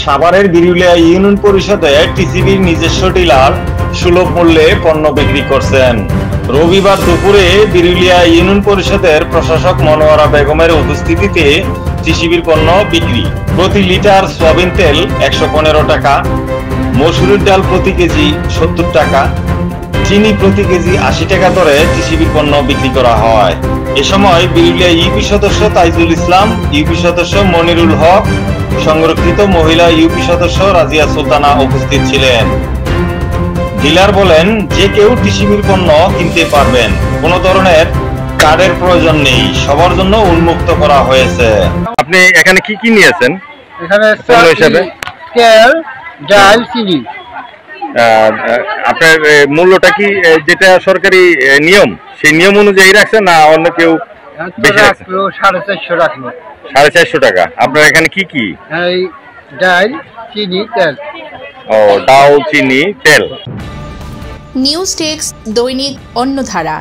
সাভারের বিরুলিয়া ইউনিয়ন পরিষদে টিসিবির নিজস্ব ডিলার সুলভ মূল্যে পণ্য বিক্রি করছেন। রবিবার দুপুরে বিরুলিয়া ইউনিয়ন পরিষদের প্রশাসক মনোয়ারা বেগমের উপস্থিতিতে টিসিবির পণ্য বিক্রি। প্রতি লিটার সয়াবিন তেল 115 টাকা, মসুরের ডাল প্রতি কেজি 70 টাকা, চিনি প্রতি কেজি 80 টাকা দরে টিসিবির পণ্য বিক্রি করা হয়। এ সময় বিরুলিয়া ইউপি সদস্য তাইজুল ইসলাম, ইউপি সদস্য মনিরুল হক, সংরক্ষিত মহিলা ইউপি সদস্য রাজিয়া সুলতানা উপস্থিত ছিলেন। ডিলার বলেন, যে কেউ টিসিবির পণ্য কিনতে পারবেন, কোনো ধরনের কার্ডের প্রয়োজন নেই, সবার জন্য উন্মুক্ত করা হয়েছে। আপনি এখানে কি কি নিয়েছেন? এখানে হিসাবে তেল, ডাল, চিনি। আপনার মূল্যটা কি যেটা সরকারি নিয়ম সেই নিয়ম অনুযায়ী রাখছেন না অন্য কেউ বেশি রাখছে? 450 রাখলো। 450 টাকা। আপনার এখানে কি কি? ডাল, চিনি, তেল। ও, ডাল, চিনি, তেল। নিউজ টেক্স দৈনিক অন্যধারা।